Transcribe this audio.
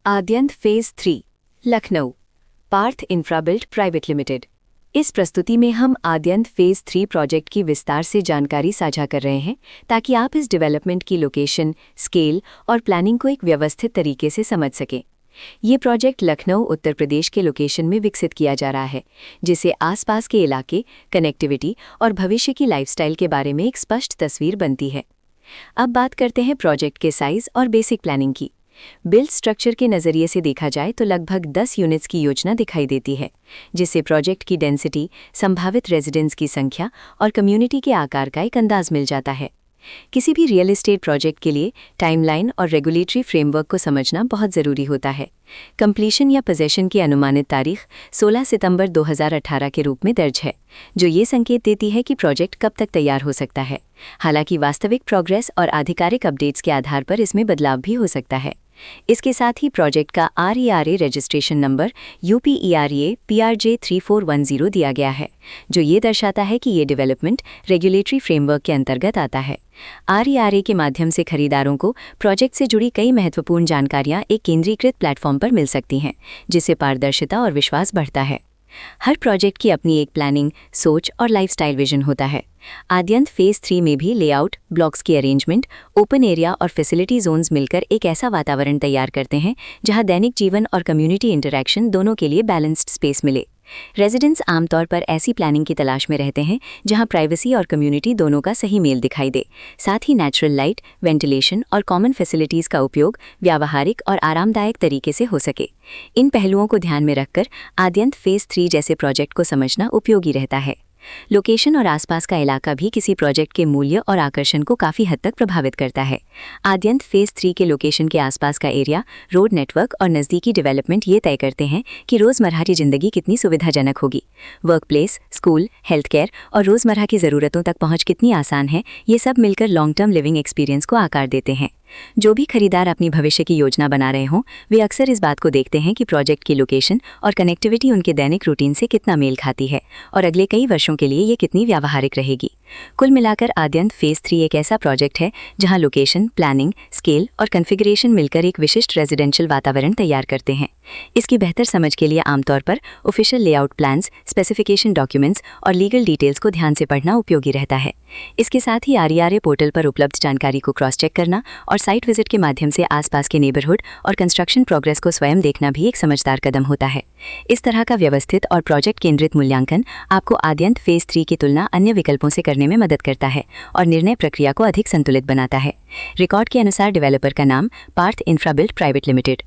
आद्यंत phase 3 Lucknow Parth Infrabuilt private limited. इस प्रस्तुति में हम आद्यंत फेज 3 प्रोजेक्ट की विस्तार से जानकारी साझा कर रहे हैं ताकि आप इस डेवलपमेंट की लोकेशन, स्केल और प्लानिंग को एक व्यवस्थित तरीके से समझ सकें। ये प्रोजेक्ट लखनऊ, उत्तर प्रदेश के लोकेशन में विकसित किया जा रहा है, जिससे आसपास के इलाके, कनेक्टिविटी और भविष्य की लाइफस्टाइल के बारे में एक स्पष्ट तस्वीर बनती है। अब बात करते हैं प्रोजेक्ट के साइज और बेसिक प्लानिंग की। बिल्ड स्ट्रक्चर के नज़रिए से देखा जाए तो लगभग 10 यूनिट्स की योजना दिखाई देती है, जिससे प्रोजेक्ट की डेंसिटी, संभावित रेजिडेंट्स की संख्या और कम्युनिटी के आकार का एक अंदाज मिल जाता है। किसी भी रियल एस्टेट प्रोजेक्ट के लिए टाइमलाइन और रेगुलेटरी फ्रेमवर्क को समझना बहुत ज़रूरी होता है। कंप्लीशन या पोजेशन की अनुमानित तारीख 16 सितंबर 2018 के रूप में दर्ज है, जो ये संकेत देती है कि प्रोजेक्ट कब तक तैयार हो सकता है। हालांकि वास्तविक प्रोग्रेस और आधिकारिक अपडेट्स के आधार पर इसमें बदलाव भी हो सकता है। इसके साथ ही प्रोजेक्ट का RERA registration number UPERA PRJ 3410 दिया गया है, जो ये दर्शाता है कि ये डेवलपमेंट रेगुलेटरी फ्रेमवर्क के अंतर्गत आता है। RERA के माध्यम से खरीदारों को प्रोजेक्ट से जुड़ी कई महत्वपूर्ण जानकारियां एक केंद्रीकृत प्लेटफॉर्म पर मिल सकती हैं, जिससे पारदर्शिता और विश्वास बढ़ता है। हर प्रोजेक्ट की अपनी एक प्लानिंग, सोच और लाइफस्टाइल विजन होता है। आद्यंत फेज 3 में भी लेआउट, ब्लॉक्स की अरेंजमेंट, ओपन एरिया और फैसिलिटी जोन्स मिलकर एक ऐसा वातावरण तैयार करते हैं जहां दैनिक जीवन और कम्युनिटी इंटरैक्शन दोनों के लिए बैलेंस्ड स्पेस मिले। रेजिडेंट्स आमतौर पर ऐसी प्लानिंग की तलाश में रहते हैं जहां प्राइवेसी और कम्युनिटी दोनों का सही मेल दिखाई दे, साथ ही नेचुरल लाइट, वेंटिलेशन और कॉमन फैसिलिटीज़ का उपयोग व्यावहारिक और आरामदायक तरीके से हो सके। इन पहलुओं को ध्यान में रखकर आद्यंत फेज 3 जैसे प्रोजेक्ट को समझना उपयोगी रहता है। लोकेशन और आसपास का इलाका भी किसी प्रोजेक्ट के मूल्य और आकर्षण को काफ़ी हद तक प्रभावित करता है। आद्यंत फेज 3 के लोकेशन के आसपास का एरिया, रोड नेटवर्क और नज़दीकी डेवलपमेंट ये तय करते हैं कि रोज़मर्रा की ज़िंदगी कितनी सुविधाजनक होगी। Work place, school, health care और रोज़मर्रा की ज़रूरतों तक पहुँच कितनी आसान है, ये सब मिलकर लॉन्ग टर्म लिविंग एक्सपीरियंस को आकार देते हैं। जो भी खरीदार अपनी भविष्य की योजना बना रहे हों, वे अक्सर इस बात को देखते हैं कि प्रोजेक्ट की लोकेशन और कनेक्टिविटी उनके दैनिक रूटीन से कितना मेल खाती है और अगले कई वर्षों के लिए ये कितनी व्यावहारिक रहेगी। कुल मिलाकर आद्यंत फेज 3 एक ऐसा प्रोजेक्ट है जहां लोकेशन, प्लानिंग, स्केल और कॉन्फ़िगरेशन मिलकर एक विशिष्ट रेजिडेंशियल वातावरण तैयार करते हैं। इसकी बेहतर समझ के लिए आमतौर पर official layout plans, specification documents और लीगल डिटेल्स को ध्यान से पढ़ना उपयोगी रहता है। इसके साथ ही RERA पोर्टल पर उपलब्ध जानकारी को क्रॉस चेक करना और साइट विजिट के माध्यम से आसपास के नेबरहुड और कंस्ट्रक्शन प्रोग्रेस को स्वयं देखना भी एक समझदार कदम होता है। इस तरह का व्यवस्थित और प्रोजेक्ट केंद्रित मूल्यांकन आपको आद्यंत फेज 3 की तुलना अन्य विकल्पों से करने में मदद करता है और निर्णय प्रक्रिया को अधिक संतुलित बनाता है। रिकॉर्ड के अनुसार डेवलपर का नाम पार्थ इंफ्राबिल्ट प्राइवेट लिमिटेड।